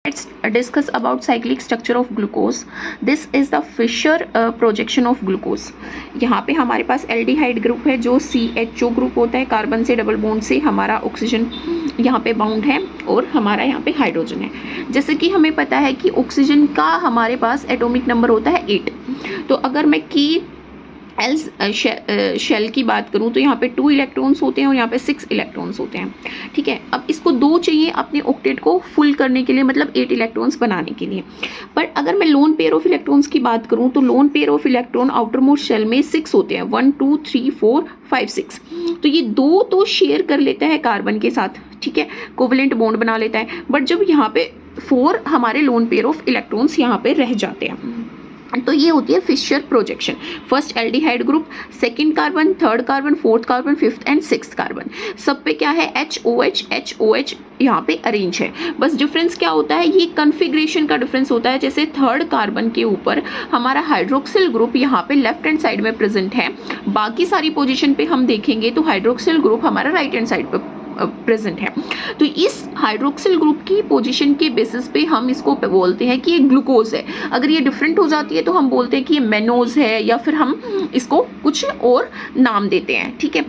Let's discuss about cyclic structure of glucose. This is the Fischer projection of glucose. यहाँ पे हमारे पास aldehyde group है जो CHO group होता है, कार्बन से डबल बॉन्ड से हमारा ऑक्सीजन यहाँ पे बाउंड है और हमारा यहाँ पे हाइड्रोजन है। जैसे कि हमें पता है कि ऑक्सीजन का हमारे पास एटॉमिक नंबर होता है 8। तो अगर मैं की शेल की बात करूं तो यहाँ पे 2 इलेक्ट्रॉन्स होते हैं और यहाँ पे 6 इलेक्ट्रॉन्स होते हैं। ठीक है, अब इसको 2 चाहिए अपने ऑक्टेट को फुल करने के लिए, मतलब 8 इलेक्ट्रॉन्स बनाने के लिए। पर अगर मैं लोन पेयर ऑफ इलेक्ट्रॉन्स की बात करूं तो lone pair of electron outermost shell में 6 होते हैं, 1 2 3 4 5 6। तो ये 2 तो शेयर कर लेता है कार्बन के साथ, ठीक है, कोवलेंट बॉन्ड बना लेता है। बट जब यहाँ पे 4 हमारे लोन पेयर ऑफ इलेक्ट्रॉन्स यहाँ पे रह जाते हैं, तो ये होती है Fischer projection. First aldehyde group, second carbon, third carbon, fourth carbon, fifth and sixth carbon, सब पे क्या है HOH यहाँ पे अरेंज है। बस डिफरेंस क्या होता है, ये कन्फिग्रेशन का डिफरेंस होता है। जैसे थर्ड कार्बन के ऊपर हमारा हाइड्रोक्सिल ग्रुप यहाँ पे लेफ्ट हैंड साइड में प्रेजेंट है, बाकी सारी पोजीशन पे हम देखेंगे तो हाइड्रोक्सिल ग्रुप हमारा राइट हैंड साइड पे प्रेजेंट है। तो इस हाइड्रोक्सिल ग्रुप की पोजीशन के बेसिस पे हम इसको बोलते हैं कि ये ग्लूकोज है। अगर ये डिफरेंट हो जाती है तो हम बोलते हैं कि ये मेनोज है, या फिर हम इसको कुछ और नाम देते हैं। ठीक है,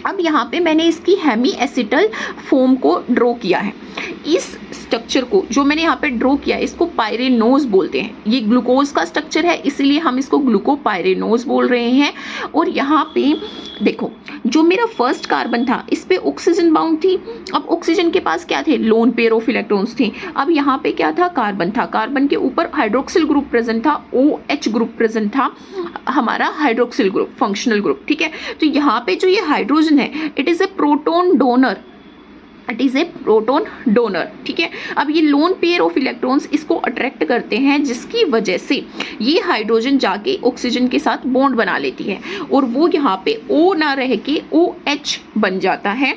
अब यहाँ पे मैंने इसकी हेमी एसिटल फॉर्म को ड्रॉ किया है। इस स्ट्रक्चर को जो मैंने यहाँ पे ड्रॉ किया है इसको पायरेनोज बोलते हैं। ये ग्लूकोज का स्ट्रक्चर है, इसीलिए हम इसको ग्लूकोपायरेनोज बोल रहे हैं। और यहाँ पे देखो, जो मेरा फर्स्ट कार्बन था इस पे ऑक्सीजन बाउंड थी। अब ऑक्सीजन के पास क्या थे, लोन पेयर ऑफ इलेक्ट्रॉन्स थे। अब यहाँ पे क्या था, कार्बन था। कार्बन के ऊपर हाइड्रोक्सिल ग्रुप प्रेजेंट था, OH ग्रुप प्रेजेंट था, हमारा हाइड्रोक्सिल ग्रुप, फंक्शनल ग्रुप। ठीक है, तो यहाँ पे जो ये हाइड्रोजन है it is a proton donor, it is a proton donor. ठीक है, अब ये लोन पेयर ऑफ इलेक्ट्रॉन्स इसको अट्रैक्ट करते हैं, जिसकी वजह से ये हाइड्रोजन जाके ऑक्सीजन के साथ बॉन्ड बना लेती है और वो यहाँ पे O ना रह के OH बन जाता है।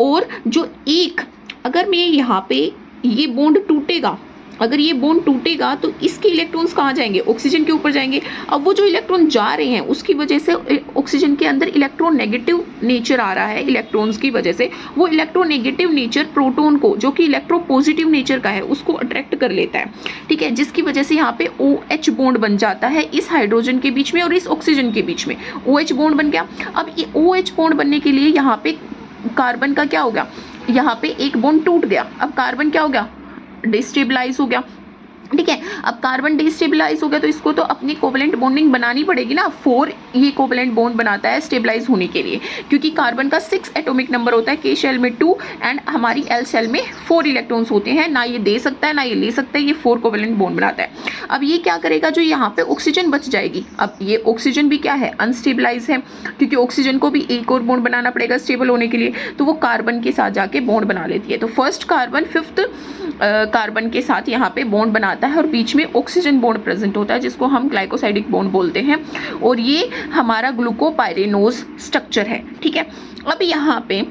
और जो एक, अगर मैं यहाँ पे ये बॉन्ड टूटेगा, अगर ये बॉन्ड टूटेगा तो इसके इलेक्ट्रॉन्स कहाँ जाएंगे, ऑक्सीजन के ऊपर जाएंगे। अब वो जो इलेक्ट्रॉन जा रहे हैं उसकी वजह से ऑक्सीजन के अंदर इलेक्ट्रोनेगेटिव नेचर आ रहा है। इलेक्ट्रॉन्स की वजह से वो इलेक्ट्रोनेगेटिव नेचर प्रोटॉन को, जो कि इलेक्ट्रोपॉजिटिव नेचर का है, उसको अट्रैक्ट कर लेता है। ठीक है, जिसकी वजह से यहाँ पे OH बॉन्ड बन जाता है इस हाइड्रोजन के बीच में और इस ऑक्सीजन के बीच में OH बॉन्ड बन गया। अब ये OH बॉन्ड बनने के लिए यहाँ पे कार्बन का क्या हो गया, यहाँ पे एक बॉन्ड टूट गया। अब कार्बन क्या हो गया, डिस्टेबलाइज हो गया। ठीक है, अब कार्बन डिस्टेबलाइज हो गया तो इसको तो अपनी कोवलेंट बॉन्डिंग बनानी पड़ेगी ना। 4 ये कोवलेंट बॉन्ड बनाता है स्टेबलाइज होने के लिए, क्योंकि कार्बन का 6 एटॉमिक नंबर होता है, K शेल में 2 एंड हमारी L शेल में 4 इलेक्ट्रॉन्स होते हैं। ना ये दे सकता है ना ये ले सकता है, ये 4 कोवलेंट बॉन्ड बनाता है। अब ये क्या करेगा, जो यहाँ पे ऑक्सीजन बच जाएगी, अब ये ऑक्सीजन भी क्या है, अनस्टेबलाइज है, क्योंकि ऑक्सीजन को भी एक और बॉन्ड बनाना पड़ेगा स्टेबल होने के लिए, तो वो कार्बन के साथ जाके बॉन्ड बना लेती है। तो फर्स्ट कार्बन 5th कार्बन के साथ यहाँ पे बॉन्ड बनाता है और बीच में ऑक्सीजन बॉन्ड प्रेजेंट होता है, जिसको हम ग्लाइकोसाइडिक बॉन्ड बोलते हैं। और ये हमारा ग्लूकोपायरेनोज स्ट्रक्चर है। ठीक है, अब यहाँ पे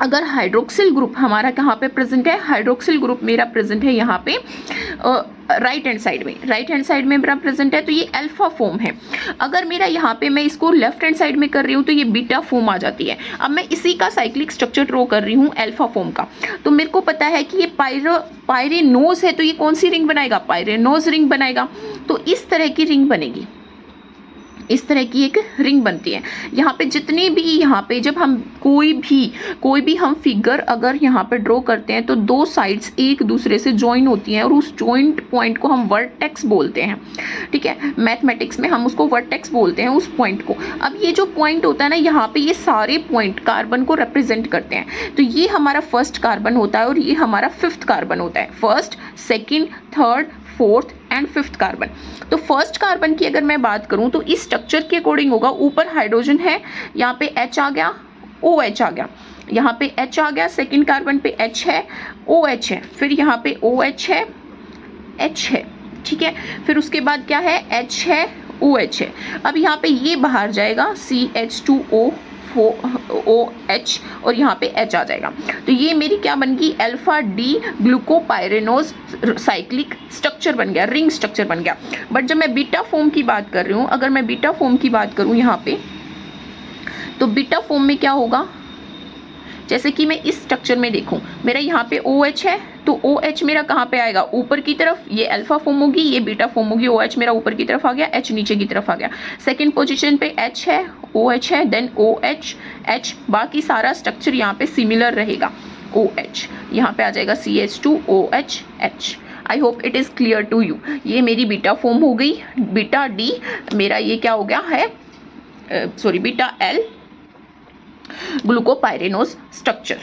अगर हाइड्रोक्सिल ग्रुप हमारा कहाँ पे प्रेजेंट है, हाइड्रोक्सिल ग्रुप मेरा प्रेजेंट है यहाँ पे राइट हैंड साइड में, राइट हैंड साइड में मेरा प्रेजेंट है, तो ये अल्फा फॉर्म है। अगर मेरा यहाँ पे मैं इसको लेफ्ट हैंड साइड में कर रही हूँ तो ये बीटा फॉर्म आ जाती है। अब मैं इसी का साइक्लिक स्ट्रक्चर ड्रॉ कर रही हूँ अल्फा फॉर्म का, तो मेरे को पता है कि ये पायरेनोज है, तो ये कौन सी रिंग बनाएगा, पायरेनोज रिंग बनाएगा। तो इस तरह की रिंग बनेगी, इस तरह की एक रिंग बनती है। यहाँ पे जितने भी, यहाँ पे जब हम कोई भी हम फिगर अगर यहाँ पे ड्रॉ करते हैं तो 2 साइड्स एक दूसरे से ज्वाइन होती हैं और उस ज्वाइंट पॉइंट को हम वर्टेक्स बोलते हैं। ठीक है, मैथमेटिक्स में हम उसको वर्टेक्स बोलते हैं उस पॉइंट को। अब ये जो पॉइंट होता है ना, यहाँ पे ये सारे पॉइंट कार्बन को रिप्रेजेंट करते हैं। तो ये हमारा फर्स्ट कार्बन होता है और ये हमारा 5th कार्बन होता है। First, second, third, 4th and 5th carbon. तो फर्स्ट कार्बन की अगर मैं बात करूं तो इस स्ट्रक्चर के अकॉर्डिंग होगा, ऊपर हाइड्रोजन है, यहाँ पे H आ गया, OH आ गया, यहाँ पे H आ गया, सेकंड कार्बन पे H है, OH है, फिर यहाँ पे OH है, H है। ठीक है, फिर उसके बाद क्या है, H है, OH है। अब यहाँ पे ये बाहर जाएगा, CH2O OH और यहाँ पे H आ जाएगा। तो ये मेरी क्या बन गई, alpha D glucopyranose cyclic structure बन गया, रिंग स्ट्रक्चर बन गया। बट जब मैं बीटा फॉर्म की बात कर रही हूँ, अगर मैं बीटा फॉर्म की बात करूँ यहाँ पे, तो बीटा फॉर्म में क्या होगा, जैसे कि मैं इस स्ट्रक्चर में देखूं, मेरा यहाँ पे OH है तो OH मेरा कहाँ पे आएगा, ऊपर की तरफ, ये अल्फा फॉर्म होगी, ये बीटा फॉर्म होगी, OH मेरा ऊपर की तरफ आ गया, H नीचे की तरफ आ गया। सेकेंड पोजिशन पे H है, OH है, देन OH, H, बाकी सारा स्ट्रक्चर यहाँ पे सिमिलर रहेगा। OH यहाँ पे आ जाएगा CH2OH H। I hope it is clear to you. ये मेरी बीटा फॉर्म हो गई, बीटा डी मेरा ये क्या हो गया है, sorry beta L glucopyranose structure.